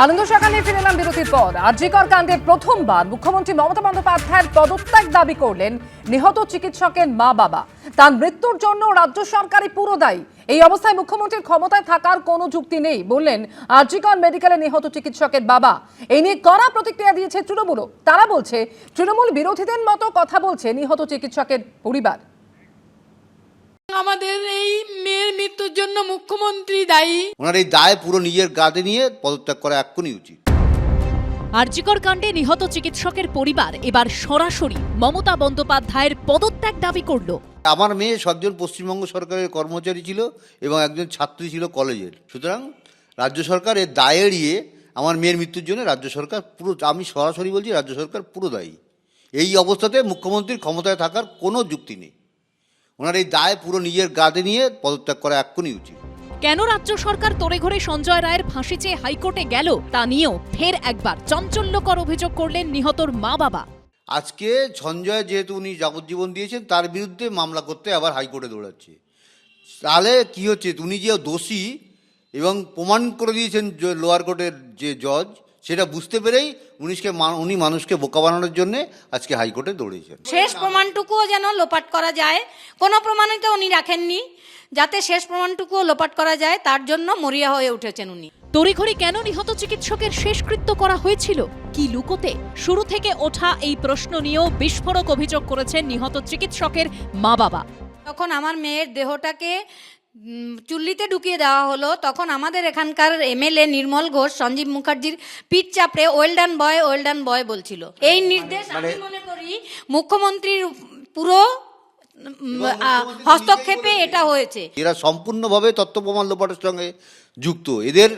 আনন্দ সকালে ফিরে এলাম বিরতির পর। আরজিকর কাণ্ডে প্রথমবার মুখ্যমন্ত্রী মমতা বন্দ্যোপাধ্যায়ের পদত্যাগ দাবি করলেন নিহত চিকিৎসকের মা বাবা। তার মৃত্যুর জন্য রাজ্য সরকারই পুরো দায়ী। এই অবস্থায় মুখ্যমন্ত্রীর ক্ষমতায় থাকার কোনো যুক্তি নেই বললেন আরজিকর মেডিকেলে নিহত চিকিৎসকের বাবা। এই নিয়ে কড়া প্রতিক্রিয়া দিয়েছে তৃণমূলও। তারা বলছে তৃণমূল বিরোধীদের মতো কথা বলছে নিহত চিকিৎসকের পরিবার। আমাদের এই মেয়ের মৃত্যুর জন্য মুখ্যমন্ত্রী দায়ী। ওনার এই দায় পুরো নিজের গাতে নিয়ে পদত্যাগ করা এক্ষুনি উচিত। আরজিকর কাণ্ডে নিহত চিকিৎসকের পরিবার এবার সরাসরি মমতা বন্দ্যোপাধ্যায়ের পদত্যাগ দাবি করল। আমার মেয়ে সবজন পশ্চিমবঙ্গ সরকারের কর্মচারী ছিল এবং একজন ছাত্রী ছিল কলেজের। সুতরাং রাজ্য সরকার এর দায় এড়িয়ে আমার মেয়ের মৃত্যুর জন্য রাজ্য সরকার পুরো, আমি সরাসরি বলছি, রাজ্য সরকার পুরো দায়ী। এই অবস্থাতে মুখ্যমন্ত্রীর ক্ষমতায় থাকার কোনো যুক্তি নেই। ওনার এই দায় পুরো নিজের গাতে নিয়ে পদত্যাগ করা এক্ষুনি উচিত। কেন রাজ্য সরকার তড়িঘড়ি সঞ্জয় রায়ের ফাঁসি চেয়ে হাইকোর্টে গেল তা নিয়েও ফের একবার চাঞ্চল্যকর অভিযোগ করলেন নিহতর মা বাবা। আজকে সঞ্জয় যেহেতু উনি যাবজ্জীবন দিয়েছেন, তার বিরুদ্ধে মামলা করতে আবার হাইকোর্টে দৌড়াচ্ছে। তাহলে কি হচ্ছে, উনি যে দোষী এবং প্রমাণ করে দিয়েছেন লোয়ার কোর্টের যে জজ, সেটা বুঝতে পেরেই উনি মানুষকে বোকা বানানোর জন্য আজকে হাইকোর্টে দৌড়িয়েছেন। শেষ প্রমাণটুকুও যেন লোপাট করা যায়, কোনো প্রমাণই তো উনি রাখেননি, যাতে শেষ প্রমাণটুকুও লোপাট করা যায় তার জন্য মরিয়া হয়ে উঠেছেন উনি। তড়িঘড়ি কেন নিহত চিকিৎসকের শেষকৃত্য করা হয়েছিল, কি লুকোতে? শুরু থেকে ওঠা এই প্রশ্ন নিয়েও বিস্ফোরক অভিযোগ করেছেন নিহত চিকিৎসকের মা বাবা। তখন আমার মেয়ের দেহটাকে চুল্লিতে ঢুকিয়ে দেওয়া হলো, তখন আমাদের এখানকার এমএলএ নির্মল ঘোষ সঞ্জীব মুখার্জির পিঠ চাপড়ে ওয়েল ডান বয় বলছিল। এই নির্দেশ আমি মনে করি মুখ্যমন্ত্রীর পুরো হস্তক্ষেপে এটা হয়েছে। এরা সম্পূর্ণভাবে তথ্য প্রমাণ লোপাটের সঙ্গে যুক্ত। এদের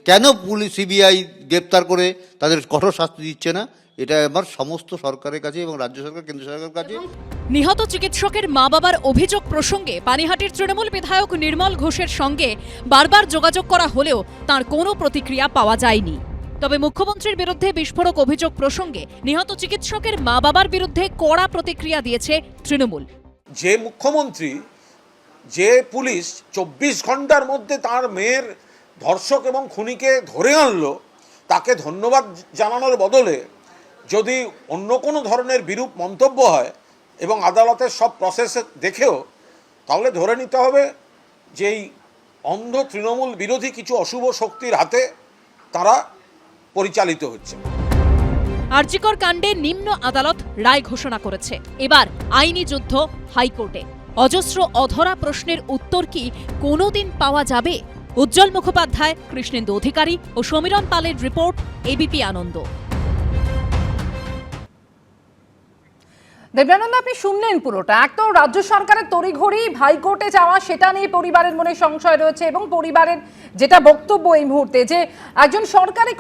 কেন পুলিশ সিবিআই গ্রেপ্তার করে তাদের কঠোর শাস্তি দিচ্ছে না, এটা আমার সমস্ত সরকারের কাছে এবং রাজ্য সরকার, কেন্দ্র সরকারের কাছে। নিহত চিকিৎসকের মা বাবার অভিযোগ প্রসঙ্গে পানিহাটির তৃণমূল বিধায়ক নির্মল ঘোষের সঙ্গে বারবার যোগাযোগ করা হলেও তার কোনো প্রতিক্রিয়া পাওয়া যায়নি। তবে মুখ্যমন্ত্রীর বিরুদ্ধে বিস্ফোরক অভিযোগ প্রসঙ্গে নিহত চিকিৎসকের মা বাবার বিরুদ্ধে কড়া প্রতিক্রিয়া দিয়েছে তৃণমূল। যে মুখ্যমন্ত্রী, যে পুলিশ 24 ঘন্টার মধ্যে তার মেয়ের ধর্ষক এবং খুনিকে ধরে আনলো, তাকে ধন্যবাদ জানানোর বদলে যদি অন্য কোনো ধরনের বিরূপ মন্তব্য হয় এবং আদালতের সব প্রসেস দেখেও, তাহলে ধরে নিতে হবে যে এই অন্ধ তৃণমূল বিরোধী কিছু অশুভ শক্তির হাতে তারা পরিচালিত হচ্ছে। আরজিকর কাণ্ডে নিম্ন আদালত রায় ঘোষণা করেছে। এবার আইনি যুদ্ধ হাইকোর্টে। অজস্র অধরা প্রশ্নের উত্তর কি কোনোদিন পাওয়া যাবে? উজ্জ্বল মুখোপাধ্যায়, কৃষ্ণেন্দু অধিকারী ও সমীরণ পালের রিপোর্ট, এবিপি আনন্দ। দেবনানন্দ, আপনি শুনলেন পুরোটা। এক তো রাজ্য সরকারের তড়িঘড়ি হাইকোর্টে যাওয়া, সেটা নিয়ে পরিবারের মনে সংশয় রয়েছে এবং পরিবারের যেটা বক্তব্য এই মুহূর্তে, যে একজন সরকারি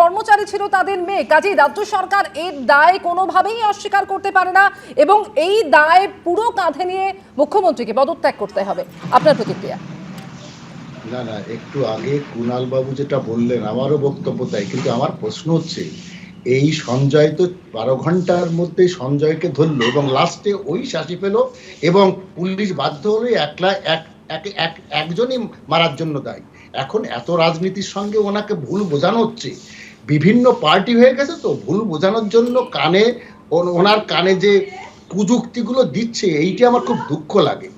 কর্মচারী ছিল তাদের মেয়ে, কাজেই রাজ্য সরকার এর দায় কোনোভাবেই অস্বীকার করতে পারে না এবং এই দায় পুরো কাঁধে নিয়ে মুখ্যমন্ত্রীকে পদত্যাগ করতে হবে। আপনার প্রতিক্রিয়া? না, একটু আগে কুণাল বাবু যেটা বললেন, আমারও বক্তব্য তাই, কিন্তু আমার প্রশ্ন হচ্ছে, এই সঞ্জয় তো 12 ঘন্টার মধ্যে সঞ্জয়কে ধরলো এবং লাস্টে ওই শাসি পেল এবং পুলিশ বাধ্য হলো একজনই মারার জন্য দায়ী। এখন এত রাজনীতির সঙ্গে ওনাকে ভুল বোঝানো হচ্ছে, বিভিন্ন পার্টি হয়ে গেছে, তো ভুল বোঝানোর জন্য ওনার কানে যে কুযুক্তিগুলো দিচ্ছে, এইটি আমার খুব দুঃখ লাগে।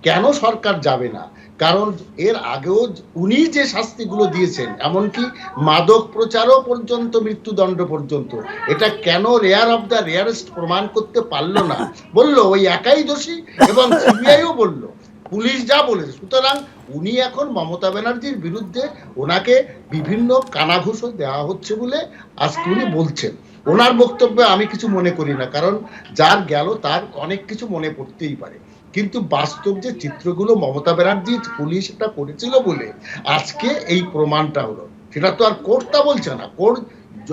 কেন সরকার যাবে না? কারণ এর আগেও উনি যে শাস্তিগুলো দিয়েছেন, এমনকি মাদক প্রচারও পর্যন্ত, মৃত্যুদণ্ড পর্যন্ত, এটা কেন রেয়ার অফ দ্য রেয়ারেস্ট প্রমাণ করতে পারলো না? বললো ওই একাই দোষী এবং সিবিআইও বললো, পুলিশ যা বলেছে। সুতরাং উনি এখন মমতা ব্যানার্জির বিরুদ্ধে ওনাকে বিভিন্ন কানাঘুষো দেওয়া হচ্ছে বলে আজকে উনি বলছেন। ওনার বক্তব্যে আমি কিছু মনে করি না, কারণ যার গেল তার অনেক কিছু মনে পড়তেই পারে, কিন্তু বাস্তব যে চিত্রগুলো মমতা ব্যানার্জি পুলিশ এটা করেছিল বলে আজকে এই প্রমাণটা হলো, সেটা তো আর কোর্টটা বলছে না। কোর্ট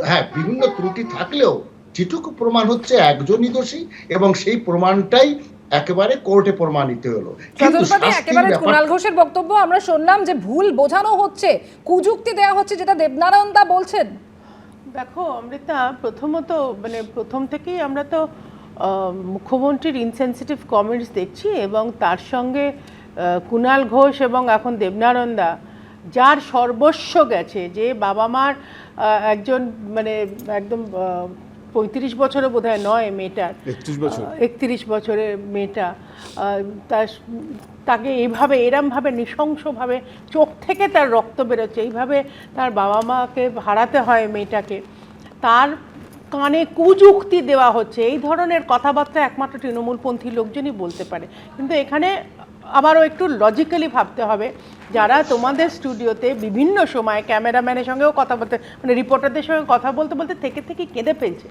হ্যাঁ বিভিন্ন ত্রুটি থাকলেও যেটুকু প্রমাণ হচ্ছে একজনই দোষী এবং সেই প্রমাণটাই একেবারে কোর্টে প্রমাণিত হলো। কিন্তু একেবারে কুণাল ঘোষের বক্তব্য আমরা শুনলাম যে ভুল বোঝানো হচ্ছে, কুযুক্তি দেওয়া হচ্ছে, যেটা দেবনারায়ণ দা বলছেন। দেখো অমৃতা, প্রথমত প্রথম থেকেই আমরা তো মুখ্যমন্ত্রীর ইনসেনসিটিভ কমেন্টস দেখছি এবং তার সঙ্গে কুণাল ঘোষ এবং এখন দেবনারায়ণ দা যার সর্বস্ব গেছে, যে বাবা মার একজন মানে একদম 35 বছরও বোধহয় নয় মেয়েটার, 31 বছরের মেয়েটা, তাকে এইভাবে এরমভাবে নৃশংসভাবে চোখ থেকে তার রক্ত বেরোচ্ছে, এইভাবে তার বাবা মাকে হারাতে হয় মেয়েটাকে, তার কানে কুযুক্তি দেওয়া হচ্ছে। এই ধরনের কথাবার্তা একমাত্র তৃণমূলপন্থী লোকজনই বলতে পারে। কিন্তু এখানে আবারও একটু লজিক্যালি ভাবতে হবে, যারা তোমাদের স্টুডিওতে বিভিন্ন সময় ক্যামেরাম্যানের সঙ্গেও কথা বলতে, মানে রিপোর্টারদের সঙ্গে কথা বলতে বলতে থেকে থেকে কেঁদে ফেলছে,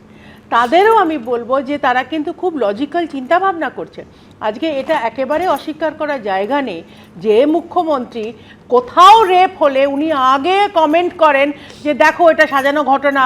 তাদেরও আমি বলবো যে তারা কিন্তু খুব লজিক্যাল চিন্তাভাবনা করছে। আজকে এটা একেবারে অস্বীকার করার জায়গা নেই যে মুখ্যমন্ত্রী কোথাও রেপ হলে উনি আগে কমেন্ট করেন যে দেখো এটা সাজানো ঘটনা,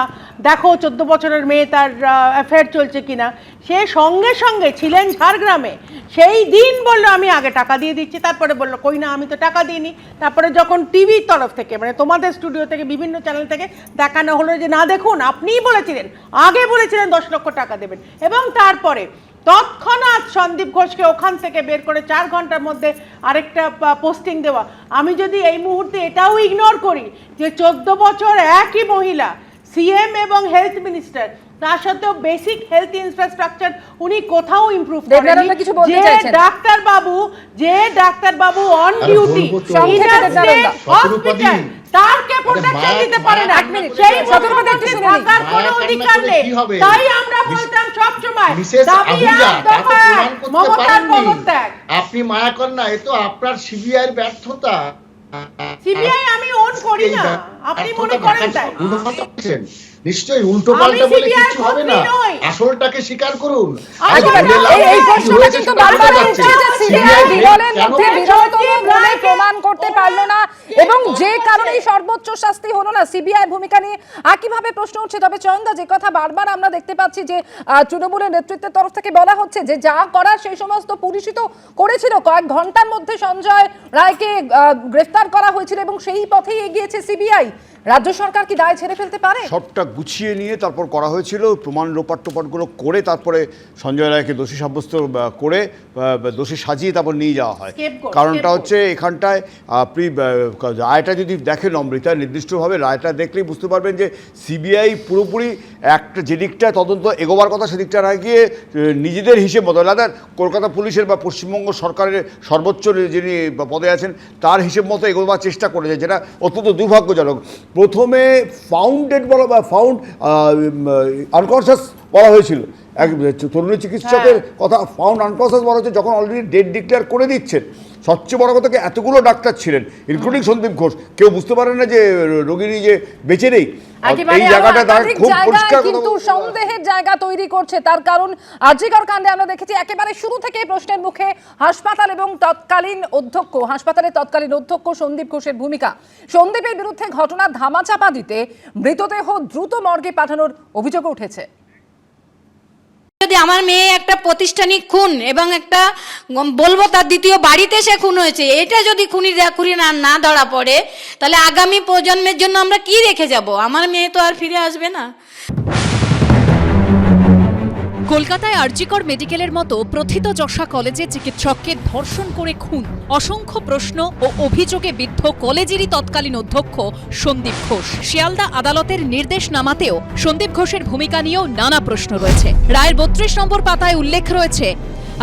দেখো 14 বছরের মেয়ে তার অ্যাফেয়ার চলছে কিনা। সে সঙ্গে সঙ্গে ছিলেন ঝাড়গ্রামে, সেই দিন বললো আমি আগে টাকা দিয়ে দিচ্ছি, তারপরে বললো কই না আমি তো টাকা দিইনি। তারপরে যখন টিভির তরফ থেকে, মানে তোমাদের স্টুডিও থেকে, বিভিন্ন চ্যানেল থেকে দেখানো হলো যে না দেখুন আপনিই বলেছিলেন, আগে বলেছিলেন 10 লক্ষ টাকা দেবেন, এবং তারপরে তৎক্ষণাৎ সন্দীপ ঘোষকে ওখান থেকে বের করে 4 ঘন্টার মধ্যে আরেকটা পোস্টিং দেওয়া। আমি যদি এই মুহূর্তে এটাও ইগনোর করি যে 14 বছর একই মহিলা সিএম এবং হেলথ মিনিস্টার, তার সাথেও বেসিক হেলথ ইনফ্রাস্ট্রাকচার উনি কোথাও ইমপ্রুভ করেননি। যে ডাক্তারবাবু অন ডিউটি হসপিটাল, তারকে প্রোটেকশন দিতে পারে না, সেই মুখ্যমন্ত্রী থাকার কোনো অধিকার নেই। তাই আমরা বলতাম সবসময় মমতার পদত্যাগ। আপনি মায়া করেন না, এ তো আপনার সিবিআই ব্যর্থতা। সিবিআই আমি ওন করি না, আপনি মনে করেন তাই। নিশ্চয়ই উল্টো পাল্টা বলে কিছু হবে না, আসলটাকে স্বীকার করুন। এই প্রশ্নটা কিন্তু বারবার উঠছে যে সিবিআই বিরলের মধ্যে বিরলতম বলে প্রমাণ করতে পারলো না, এবং যে কারণে সর্বোচ্চ শাস্তি হলো না। সিবিআই ভূমিকা নিয়ে একইভাবে প্রশ্ন উঠছে। তবে চন্দা, যে কথা বারবার আমরা দেখতে পাচ্ছি যে তৃণমূলের নেতৃত্বের তরফ থেকে বলা হচ্ছে যে যা করার সেই সমস্ত পুলিশই তো করেছিল, কয়েক ঘন্টার মধ্যে সঞ্জয় রায়কে গ্রেফতার করা হয়েছিল এবং সেই পথেই এগিয়েছে সিবিআই। রাজ্য সরকার কি দায় ছেড়ে ফেলতে পারে? সবটা গুছিয়ে নিয়ে তারপর করা হয়েছিল, প্রমাণ লোপাট্টোপাটগুলো করে তারপরে সঞ্জয় রায়কে দোষী সাব্যস্ত করে দোষী সাজিয়ে তারপর নিয়ে যাওয়া হয়। কারণটা হচ্ছে এখানটায় আপনি রায়টা যদি দেখেন অমৃতা, নির্দিষ্টভাবে রায়টা দেখলেই বুঝতে পারবেন যে সিবিআই পুরোপুরি একটা যেদিকটা তদন্ত এগোবার কথা সেদিকটা না গিয়ে নিজেদের হিসেব মতো, আলাদা কলকাতা পুলিশের বা পশ্চিমবঙ্গ সরকারের সর্বোচ্চ যিনি পদে আছেন তার হিসেব মতো এগোবার চেষ্টা করেছে, যেটা অত্যন্ত দুর্ভাগ্যজনক। প্রথমে ফাউন্ডেড বলা বা ফাউন্ড আনকনশাস বলা হয়েছিল, এক তরুণী চিকিৎসকের কথা ফাউন্ড আনকনশাস বলা হচ্ছে, যখন অলরেডি ডেট ডিক্লেয়ার করে দিচ্ছেন। সবচেয়ে বড় কথা কি, এতগুলো ডাক্তার ছিলেন ইনক্লুডিং সন্দীপ ঘোষ, কেউ বুঝতে পারেন না যে রোগিনী যে বেঁচে নেই। এই জায়গাটা তার খুব পরিষ্কার, কিন্তু সন্দেহের জায়গা তৈরি করছে। তার কারণ আরজিকর কাণ্ডে আমরা দেখেছি একেবারে শুরু থেকে প্রশ্নের মুখে হাসপাতাল এবং হাসপাতালের তৎকালীন অধ্যক্ষ সন্দীপ ঘোষের ভূমিকা। সন্দীপের বিরুদ্ধে ঘটনার ধামাচাপা দিতে মৃতদেহ দ্রুত মর্গে পাঠানোর অভিযোগ উঠেছে। যদি আমার মেয়ে একটা প্রতিষ্ঠানিক খুন এবং একটা বলবো তার দ্বিতীয় বাড়িতে সে খুন হয়েছে, এটা যদি খুনি না ধরা পড়ে, তাহলে আগামী প্রজন্মের জন্য আমরা কি রেখে যাব? আমার মেয়ে তো আর ফিরে আসবে না। কলকাতায় আরজিকর মেডিকেলের মতো প্রথিতযশা কলেজে চিকিৎসককে ধর্ষণ করে খুন, অসংখ্য প্রশ্ন ও অভিযোগে বিদ্ধ কলেজেরই তৎকালীন অধ্যক্ষ সন্দীপ ঘোষ। শিয়ালদা আদালতের নির্দেশ নামাতেও সন্দীপ ঘোষের ভূমিকা নিয়েও নানা প্রশ্ন রয়েছে। রায়ের 32 নম্বর পাতায় উল্লেখ রয়েছে,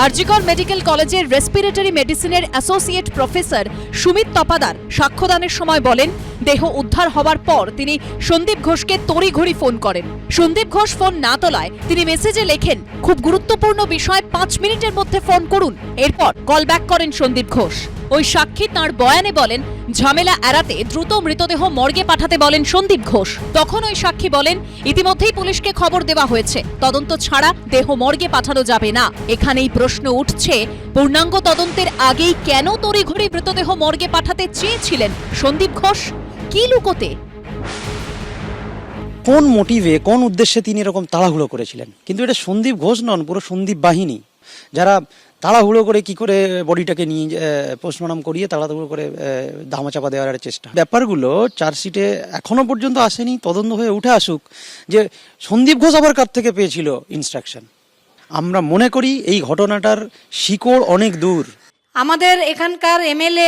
আরজিকর মেডিকেল কলেজের রেসপিরেটরি মেডিসিনের অ্যাসোসিয়েট প্রফেসর সুমিত তপাদার সাক্ষ্যদানের সময় বলেন, দেহ উদ্ধার হওয়ার পর তিনি সন্দীপ ঘোষকে তড়িঘড়ি ফোন করেন। সন্দীপ ঘোষ ফোন না তোলায় তিনি মেসেজে লেখেন, খুব গুরুত্বপূর্ণ বিষয়, 5 মিনিটের মধ্যে ফোন করুন। এরপর কল ব্যাক করেন সন্দীপ ঘোষ। ওই সাক্ষী তাঁর বয়ানে বলেন, ঝামেলা এড়াতে দ্রুত মৃতদেহ মর্গে পাঠাতে বলেন সন্দীপ ঘোষ। তখন ওই সাক্ষী বলেন, ইতিমধ্যেই পুলিশকে খবর দেওয়া হয়েছে, তদন্ত ছাড়া দেহ মর্গে পাঠানো যাবে না। এখানেই প্রশ্ন উঠছে, পূর্ণাঙ্গ তদন্তের আগেই কেন তড়িঘড়ি মৃতদেহ মর্গে পাঠাতে চেয়েছিলেন সন্দীপ ঘোষ? কি লুকোতে? কোন মোটিভে, কোন উদ্দেশ্যে তিনি এরকম তাড়াহুড়ো করেছিলেন? কিন্তু এটা সন্দীপ ঘোষ নন, পুরো সন্দীপ বাহিনী, যারা তাড়াহুড়ো করে কি করে বডিটাকে নিয়ে পোস্টমর্টম করিয়ে তাড়াহুড়ো করে ধামাচাপা দেওয়ার চেষ্টা। ব্যাপারগুলো চার্জশিটে এখনো পর্যন্ত আসেনি, তদন্ত হয়ে উঠে আসুক যে সন্দীপ ঘোষ আবার কার থেকে পেয়েছিল ইনস্ট্রাকশন। আমরা মনে করি এই ঘটনাটার শিকড় অনেক দূর। আমাদের এখানকার এমএলএ,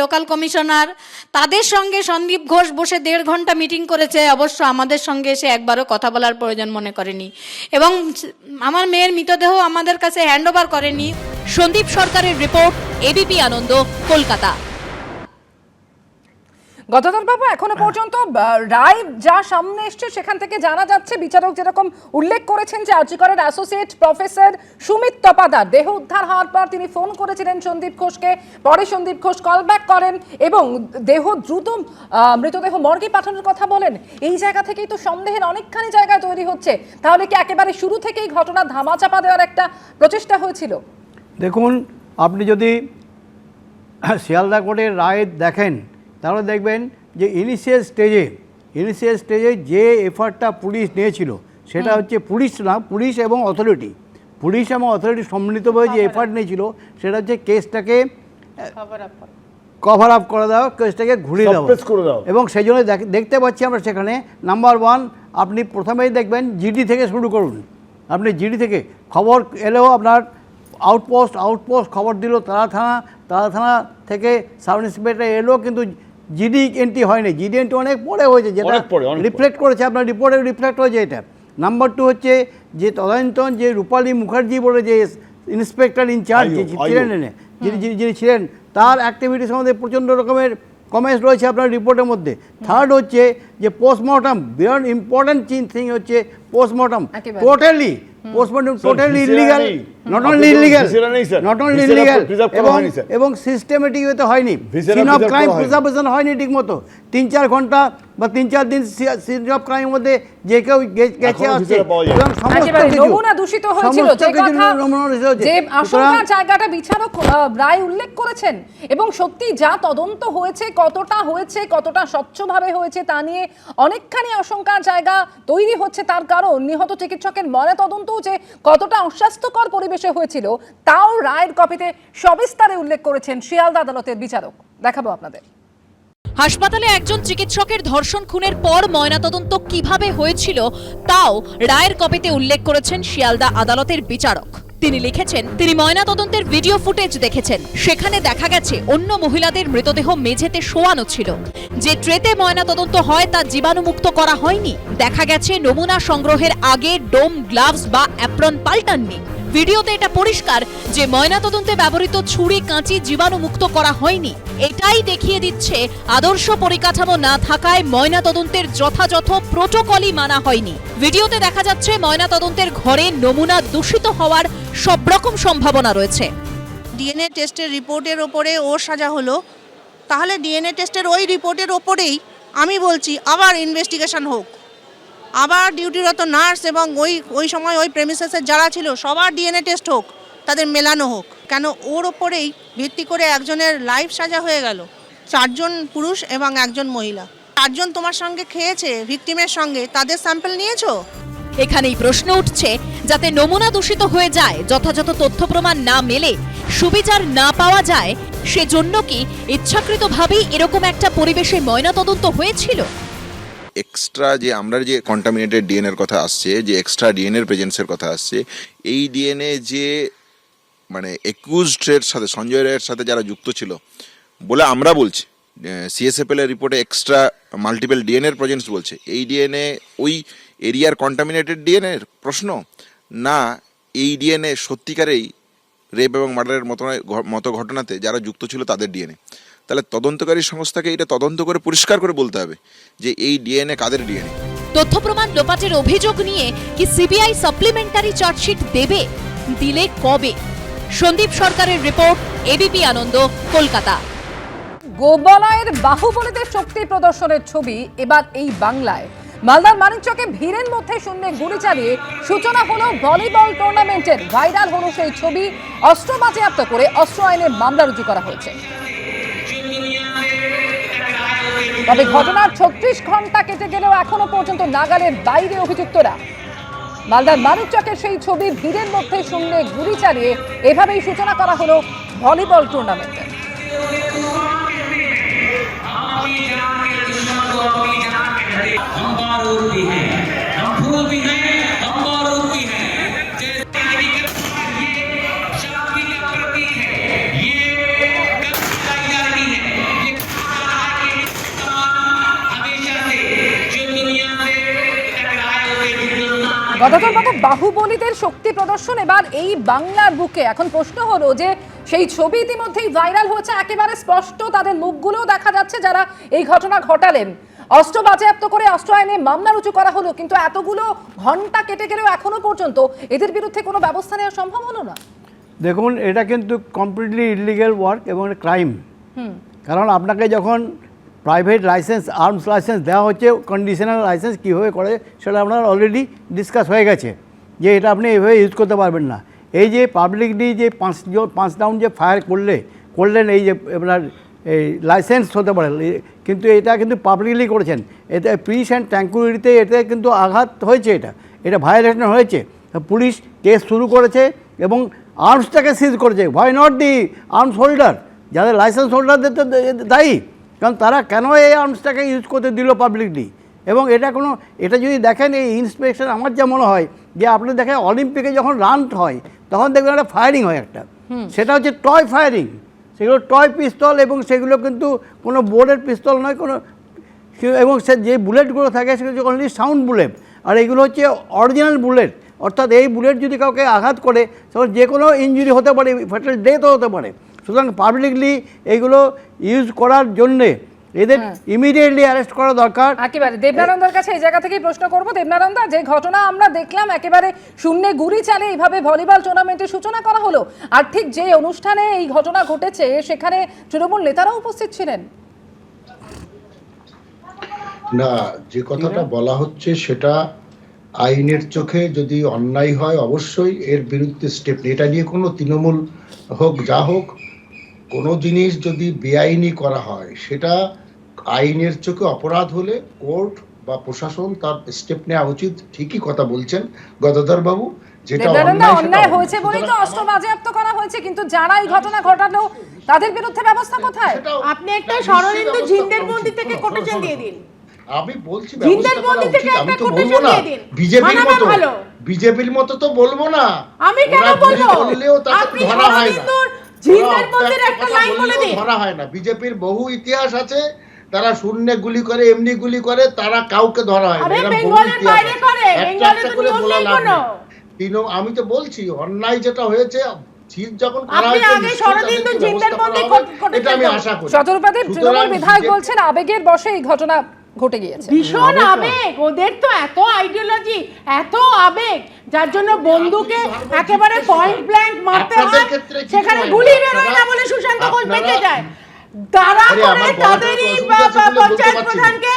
লোকাল কমিশনার, তাদের সঙ্গে সন্দীপ ঘোষ বসে 1.5 ঘন্টা মিটিং করেছে। অবশ্য আমাদের সঙ্গে এসে একবারও কথা বলার প্রয়োজন মনে করেনি এবং আমার মেয়ের মৃতদেহ আমাদের কাছে হ্যান্ডওভার করেনি। সন্দীপ সরকারের রিপোর্ট, এবিপি আনন্দ, কলকাতা। গতকাল বাবু এখনো পর্যন্ত রায় যা সামনে এসছে সেখান থেকে জানা যাচ্ছে, বিচারক যেরকম উল্লেখ করেছেন যে আরজি করের অ্যাসোসিয়েট প্রফেসর সুমিত তপাদার দেহ উদ্ধার হওয়ার পর তিনি ফোন করেছিলেন সন্দীপ ঘোষকে, পরে সন্দীপ ঘোষ কল ব্যাক করেন এবং দ্রুত মৃতদেহ মর্গে পাঠানোর কথা বলেন। এই জায়গা থেকেই তো সন্দেহের অনেকখানি জায়গায় তৈরি হচ্ছে। তাহলে কি একেবারে শুরু থেকেই ঘটনা ধামাচাপা দেওয়ার একটা প্রচেষ্টা হয়েছিল? দেখুন, আপনি যদি শিয়ালদা কোর্টের রায় দেখেন তাহলে দেখবেন যে ইনিশিয়াল স্টেজে যে এফার্টটা পুলিশ নিয়েছিল সেটা হচ্ছে পুলিশ এবং অথরিটি সম্মিলিতভাবে যে এফার্ট নিয়েছিল সেটা হচ্ছে কেসটাকে কভার আপ করে দেওয়া, কেসটাকে ঘুরিয়ে দেওয়া। এবং সেই জন্য দেখতে পাচ্ছি আমরা সেখানে নাম্বার 1 আপনি প্রথমেই দেখবেন জিডি থেকে শুরু করুন। আপনি জিডি থেকে খবর এলেও আপনার আউটপোস্ট খবর দিল তারা থানা থেকে সাব ইন্সপেক্টর এলো, কিন্তু জিডি এন্ট্রি হয়নি। জিডি এন্ট্রি অনেক পরে হয়েছে, যেটা রিফ্লেক্ট করেছে আপনার রিপোর্টে রিফ্লেক্ট হয়েছে এটা। নাম্বার 2 হচ্ছে যে তদন্তন যে রূপালী মুখার্জি বলে যে ইন্সপেক্টর ইনচার্জ যিনি ছিলেন তার অ্যাক্টিভিটির সম্বন্ধে প্রচণ্ড রকমের কমেন্টস রয়েছে আপনার রিপোর্টের মধ্যে। থার্ড হচ্ছে যে পোস্টমর্টম, বিয়ন্ড ইম্পর্টেন্ট থিং হচ্ছে post-mortem totally illegal, not only illegal এবং সিস্টেমেটিক হতে হয়নি। সিন অফ ক্রাইম প্রিজার্ভেশন হয়নি ঠিক মতো। 3-4 ঘন্টা বা 3-4 দিন সিন অফ ক্রাইমের মধ্যে যে কেউ গেছে আসছে এবং সমস্ত কিছু নমুনা দূষিত হয়েছিল, যে আশঙ্কার জায়গাটা বিচারক রায় উল্লেখ করেছেন এবং সত্যি যা তদন্ত হয়েছে, কতটা স্বচ্ছভাবে হয়েছে তা নিয়ে অনেকখানি আশঙ্কার জায়গা তৈরি হচ্ছে। তার কারণ নিহত চিকিৎসকের ময়নাতদন্ত যে কতটা অস্বাস্থ্যকর পরিবেশে হয়েছিল তাও রায়ের কপিতে সবিস্তারে উল্লেখ করেছেন শিয়ালদা আদালতের বিচারক। দেখাবো আপনাদের। হাসপাতালে একজন চিকিৎসকের ধর্ষণ খুনের পর ময়নাতদন্ত কিভাবে হয়েছিল তাও রায়ের কপিতে উল্লেখ করেছেন শিয়ালদা আদালতের বিচারক। তিনি লিখেছেন, তিনি ময়নাতদন্তের ভিডিও ফুটেজ দেখেছেন। সেখানে দেখা গেছে অন্য মহিলাদের মৃতদেহ মেঝেতে শোয়ানো ছিল। যে ট্রেতে ময়নাতদন্ত হয় তা জীবাণুমুক্ত করা হয়নি। দেখা গেছে নমুনা সংগ্রহের আগে ডোম, গ্লাভস বা অ্যাপ্রন পাল্টাননি। ভিডিওতে এটা পরিষ্কার যে ময়নাতদন্তে ব্যবহৃত ছুরি, কাঁচি জীবাণুমুক্ত করা হয়নি। এটাই দেখিয়ে দিচ্ছে আদর্শ পরিকাঠামো না থাকায় ময়নাতদন্তের যথাযথ প্রোটোকলই মানা হয়নি। ভিডিওতে দেখা যাচ্ছে ময়নাতদন্তের ঘরে নমুনা দূষিত হওয়ার সব রকম সম্ভাবনা রয়েছে। ডিএনএ টেস্টের রিপোর্টের ওপরে ওর সাজা হলো, তাহলে ডিএনএ টেস্টের ওই রিপোর্টের ওপরেই আমি বলছি আবার ইনভেস্টিগেশন হোক, আবার ডিউটিরত নার্স এবং ওই সময় ওই প্রেমিসেসের যারা ছিল সবার ডিএনএ টেস্ট হোক, তাদের মেলানো হোক। কেন ওর ওপরেই ভিত্তি করে একজনের লাইফ সাজা হয়ে গেল। 4 জন পুরুষ এবং 1 জন মহিলা, 4 জন তোমার সঙ্গে খেয়েছে ভিকটিমের সঙ্গে, তাদের স্যাম্পল নিয়েছো? এখানেই প্রশ্ন উঠছে, যাতে নমুনা দূষিত হয়ে যায়, যথাযথ তথ্য প্রমাণ না মেলে, সুবিচার না পাওয়া যায়, সেজন্য কি ইচ্ছাকৃতভাবেই এরকম একটা পরিবেশে ময়নাতদন্ত হয়েছিল? এক্সট্রা যে আমরা যে কন্টামিনেটেড ডিএনএর কথা আসছে, যে এক্সট্রা ডিএনএর প্রেজেন্সের কথা আসছে, এই ডিএনএ যে মানে একুজডের সাথে, সঞ্জয় রায়ের সাথে যারা যুক্ত ছিল বলে আমরা বলছি, সিএসএফএল এর রিপোর্টে এক্সট্রা মাল্টিপল ডিএনএর প্রেজেন্স বলছে। এই ডিএনএ ওই এরিয়ার কন্টামিনেটেড ডিএনএর প্রশ্ন না, এই ডিএনএ সত্যিকারেই রেপ এবং মার্ডারের মতো ঘটনাতে যারা যুক্ত ছিল তাদের ডিএনএ। তাহলে তদন্তকারী সংস্থাকে এটা তদন্ত করে পরিষ্কার করে বলতে হবে যে এই ডিএনএ কাদের ডিএনএ। তথ্য প্রমাণ লোপাটের অভিযোগ নিয়ে কি সিবিআই সাপ্লিমেন্টারি চার্জশিট দেবে? দিলে কবে? সন্দীপ সরকারের রিপোর্ট, এবিপি আনন্দ, কলকাতা। গোবলায়ের বাহুবলীদের শক্তি প্রদর্শনের ছবি এবার এই বাংলায়। মালদার মানিকচকে ভিড়ের মধ্যে শূন্যে গুলি চালিয়ে সূচনা হলো ভলিবল টুর্নামেন্টের। ভাইরাল হলো সেই ছবি। অস্ত্র বাজেয়াপ্ত করে অস্ত্র আইনে মামলা রুজু করা হয়েছে। তবে ঘটনার 36 ঘন্টা কেটে গেলেও এখনো পর্যন্ত নাগালের বাইরে অভিযুক্তরা। মালদার মানিকচকের সেই ছবি, ভিড়ের মধ্যে শূন্যে গুলি চালিয়ে এভাবেই সূচনা করা হলো ভলিবল টুর্নামেন্টের। ये গদাধর বাবু, বাহুবলীদের শক্তি প্রদর্শন এবার এই বাংলার বুকে। এখন প্রশ্ন হলো যে সেই ছবি ইতিমধ্যেই ভাইরাল হয়েছে, একেবারে স্পষ্ট তাদের মুখগুলোও দেখা যাচ্ছে যারা এই ঘটনা ঘটালেন। অস্ত্র বাজেয়াপ্ত করে অস্ত্র আইনে মামলা রুজু করা হলো, কিন্তু এতগুলো ঘন্টা কেটে গেলেও এখনো পর্যন্ত এদের বিরুদ্ধে কোনো ব্যবস্থা নেওয়া সম্ভব হলো না। দেখুন, এটা কিন্তু কমপ্লিটলি ইলিগ্যাল ওয়ার্ক এবং ক্রাইম। কারণ আপনাকে যখন প্রাইভেট লাইসেন্স, আর্মস লাইসেন্স দেওয়া হচ্ছে, কন্ডিশনাল লাইসেন্স কীভাবে করে সেটা আপনার অলরেডি ডিসকাস হয়ে গেছে যে এটা আপনি এভাবে ইউজ করতে পারবেন না। এই যে পাবলিকলি যে 5 রাউন্ড যে ফায়ার করলেন এই যে আপনার এই লাইসেন্স হতে পারে, কিন্তু এটা কিন্তু পাবলিকলি করেছেন। এতে পিস অ্যান্ড ট্র্যাঙ্কুইলিটিতে এতে কিন্তু আঘাত হয়েছে, এটা ভায়োলেশন হয়েছে। পুলিশ কেস শুরু করেছে এবং আর্মসটাকে সিজ করেছে। Why not the arms holder, যাদের লাইসেন্স হোল্ডারদের তো দায়ী, কারণ তারা কেন এই আর্মসটাকে ইউজ করতে দিল পাবলিকলি। এবং এটা যদি দেখেন এই ইন্সপেকশন, আমার যা মনে হয় যে আপনি দেখেন অলিম্পিকে যখন রান হয় তখন দেখবেন একটা ফায়ারিং হয় একটা, সেটা হচ্ছে টয় ফায়ারিং। সেগুলো টয় পিস্তল এবং সেগুলো কিন্তু কোনো বোর্ডের পিস্তল নয় কোনো, এবং সে যে বুলেটগুলো থাকে সেগুলো হচ্ছে অনলি সাউন্ড বুলেট, আর এইগুলো হচ্ছে অরিজিনাল বুলেট। অর্থাৎ এই বুলেট যদি কাউকে আঘাত করে তখন যে কোনো ইনজুরি হতে পারে, ফ্যাটাল ডেথও হতে পারে। সুতরাং পাবলিকলি এইগুলো ইউজ করার জন্যে এদের ইমিডিয়েটলি অ্যারেস্ট করা দরকার। একেবারে দেবনানন্দার কাছে এই জায়গা থেকেই প্রশ্ন করবো। দেবনানন্দা, যে ঘটনা আমরা দেখলাম একেবারে শূন্যে গুলি চালিয়ে এইভাবে ভলিবল টুর্নামেন্টের সূচনা করা হলো, আর ঠিক যে অনুষ্ঠানে এই ঘটনা ঘটেছে সেখানে তৃণমূল নেতারাও উপস্থিত ছিলেন। না, যে কথাটা বলা হচ্ছে সেটা আইনের চোখে যদি অন্যায় হয় অবশ্যই এর বিরুদ্ধে স্টেপ নেই। এটা নিয়ে কোনো তৃণমূল হোক যা হোক, কোনো জিনিস যদি বেআইনি করা হয় সেটা আইনের চোখে অপরাধ হলে কোর্ট বা প্রশাসন তার স্টেপ নেওয়া উচিত। ঠিকই কথা বলছেন গদাধর বাবু, যেটা অন্যায় হয়েছে বলেই তো অস্ত্র বাজেয়াপ্ত করা হয়েছে, কিন্তু যারা এই ঘটনা ঘটালো তাদের বিরুদ্ধে ব্যবস্থা কোথায়? আপনি একটা শরণার্থী জিন্দের বন্দি থেকে কোটেশন দিয়ে দিন। আমি বলছি আমি তো বলবো না বিজেপির মতো তো বলবো না। আমি কেন বলবো? বললেও তাকে ধরা হয় না, জিন্দের বন্দির একটা লাইন বলে দিন। ধরা হয় না। বিজেপির বহু ইতিহাস আছে, তারা শূন্যে গুলি করে, এমনি গুলি করে, তারা কাউকে ধরা হয় না। আমি তো বলছি অন্যায় যেটা হয়েছে, যখন করা এটা আমি আশা করি। শতরূপাদেব তৃণমূল বিধায়ক বলছেন আবেগের বশে এই ঘটনা ঘটে গিয়েছে। ভীষণ আবেগ, ওদের তো এত আইডিওলজি, এত আবেগ, যার জন্য বন্দুকে একেবারে পয়েন্ট ব্ল্যাঙ্ক মারতে হয়, সেখানে গুলি বেরোয় না বলে সুশান্ত ঘোষ বেঁচে যায়। তারা করে তাদেরই পঞ্চায়েত প্রধানকে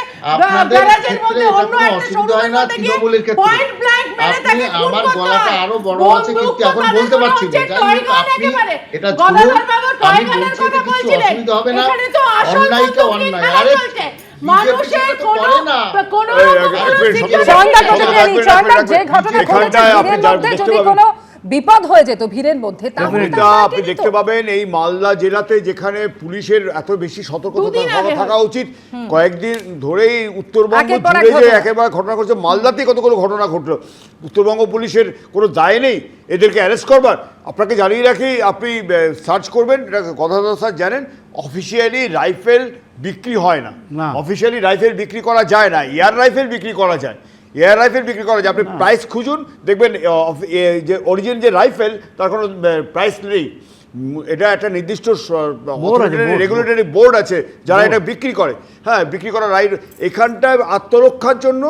গ্যারাজের মধ্যে অন্য একটা শোরুমের মধ্যে গিয়ে পয়েন্ট ব্ল্যাঙ্ক মেরে তাকে খুন করতে হয়। আমার গলাটা আরো বড় আছে কিন্তু এখন বলতে পারছি না। এটা গদাধর বাবু টয়গানের কথা বলছিলেন, এখানে তো আসল অন্যায়কে অন্যায়। আরে মানুষের কোনো যে ঘটনা ঘটেছে যদি কোনো বিপদ হয়ে যেত ভিড়ের মধ্যে, আপনি দেখতে পাবেন এই মালদা জেলাতে যেখানে পুলিশের এত বেশি সতর্কতা থাকা উচিত, কয়েকদিন ধরেই উত্তরবঙ্গ জুড়ে যে একেবারে ঘটনা ঘটছে, মালদাতে কতগুলো ঘটনা ঘটলো। উত্তরবঙ্গ পুলিশের কোনো দায় নেই এদেরকে অ্যারেস্ট করবার। আপনাকে জানিয়ে রাখি, আপনি সার্চ করবেন, এটা গদাধর স্যার জানেন, অফিসিয়ালি রাইফেল বিক্রি হয় না, অফিসিয়ালি রাইফেল বিক্রি করা যায় না, এয়ার রাইফেল বিক্রি করা যায়, এয়ার রাইফেল বিক্রি করা যায়। আপনি প্রাইস খুঁজুন, দেখবেন যে অরিজিন যে রাইফেল তার কোনো প্রাইস নেই। এটা একটা নির্দিষ্ট রেগুলেটরি বোর্ড আছে যারা এটা বিক্রি করে। হ্যাঁ, বিক্রি করার রাইট এখানটায় আত্মরক্ষার জন্য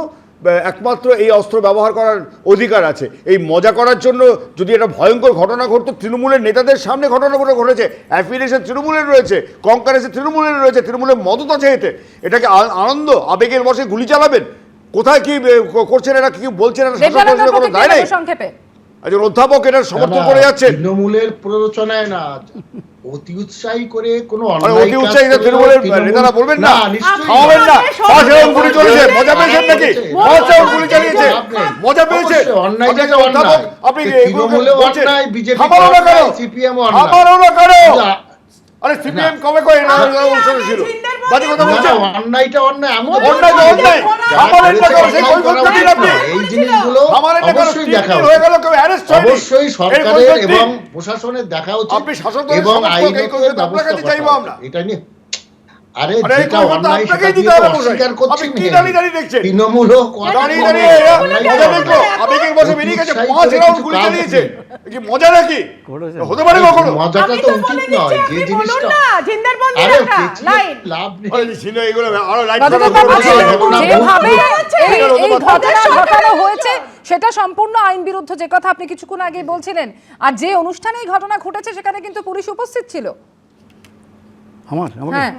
একমাত্র এই অস্ত্র ব্যবহার করার অধিকার আছে। এই মজা করার জন্য যদি একটা ভয়ঙ্কর ঘটনা ঘটতো, তৃণমূলের নেতাদের সামনে ঘটনাগুলো ঘটেছে, অ্যাফিলিয়েশন তৃণমূলের রয়েছে, কংগ্রেসে তৃণমূলের রয়েছে, তৃণমূলের মদত আছে এতে। এটাকে আনন্দ আবেগের বশে গুলি চালাবেন? কোথায় কি করছেন এরা, কি বলছেন কোনো দায় নেই। একজন অধ্যাপক এটা সমর্থন করে যাচ্ছে তৃণমূলের প্ররোচনায় না, অতি উৎসাহী করে কোনো অতি উৎসাহী তৃণমূলের নেতারা বলবেন না, খাওয়াবেন না। গুলি চলেছে, মজা পেয়েছেন নাকি? গুলি চালিয়েছে, মজা পেয়েছে। আপনি তৃণমূলেও অন্যায়, বিজেপি সিপিএম আমারও না কারো। আরে সিপিএম কবে কই ছিল? বাজে কথা বলছেন। অন্যায়টা অন্যায়, এই জিনিসগুলো অবশ্যই দেখা অবশ্যই সরকারের এবং প্রশাসনের দেখা উচিত এবং আইনত ব্যবস্থা করা। এটা নিয়ে আরে আরে এই যেটা খবর তো অন্যায় সেটা আপনাকেই দিয়ে দিতে তো হবে মশাই। অস্বীকার করছেন আপনি কি দাঁড়িয়ে দাঁড়িয়ে দেখছেন? তৃণমূল হোক দাঁড়িয়ে দাঁড়িয়ে এরা মজা দেখলো আবেগের বসে বেরিয়ে গেছে, 5 রাউন্ড গুলি চালিয়েছে, কি মজা নাকি হতে পারে কখনো? মজাটা তো উচিত নয় যে জিনিসটা আরে পেঁচিয়ে লাভ নেই। ছিল এগুলো আরো লাইট বাদুদের বাবু, যেভাবে এই ঘটনা ঘটানো হয়েছে সেটা সম্পূর্ণ আইন বিরুদ্ধ, যে কথা আপনি কিছুক্ষণ আগে বলছিলেন। আর যে অনুষ্ঠানে এই ঘটনা ঘটেছে সেখানে কিন্তু পুলিশ উপস্থিত ছিল। আমাকে হ্যাঁ।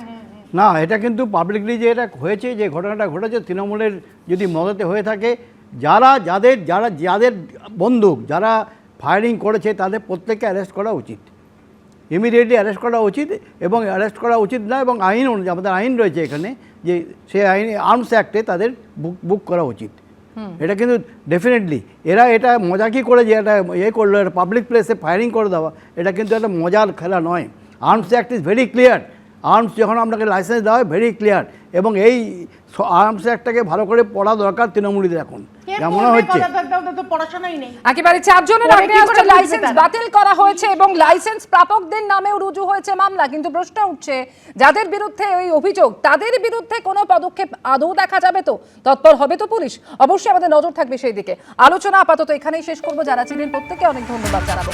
না, এটা কিন্তু পাবলিকলি যে এটা হয়েছে, যে ঘটনাটা ঘটেছে তৃণমূলের যদি মদতে হয়ে থাকে, যাদের বন্দুক যারা ফায়ারিং করেছে তাদের প্রত্যেককে অ্যারেস্ট করা উচিত, ইমিডিয়েটলি অ্যারেস্ট করা উচিত। এবং অ্যারেস্ট করা উচিত না, এবং আইন অনুযায়ী আমাদের আইন রয়েছে এখানে, যে সেই আইন আর্মস অ্যাক্টে তাদের বুক করা উচিত। এটা কিন্তু ডেফিনেটলি এরা এটা মজাকি করে যে এটা করলো, এটা পাবলিক প্লেসে ফায়ারিং করে দেওয়া, এটা কিন্তু একটা মজার খেলা নয়। Arms act is very clear. Arms যখন আপনাকে লাইসেন্স দেওয়া হয় ভেরি ক্লিয়ার, এবং এই আর্মস অ্যাক্টটাকে ভালো করে পড়া দরকার তৃণমূলীদের এখন, যা মনে হচ্ছে। পড়াশোনাই নেই। একেবারে 4 জনের পরে আগে কি করে বুঝবে লাইসেন্স তারা? বাতিল করা হয়েছে এবং লাইসেন্স প্রাপকদের নামেও রুজু হয়েছে মামলা, কিন্তু প্রশ্ন উঠছে যাদের বিরুদ্ধে এই অভিযোগ তাদের বিরুদ্ধে কোনো পদক্ষেপ আদৌ দেখা যাবে তো? তৎপর হবে তো পুলিশ? অবশ্যই আমাদের নজর থাকবে সেই দিকে। আলোচনা আপাতত এখানেই শেষ করব। যারা ছিলেন প্রত্যেককে অনেক ধন্যবাদ জানাবো।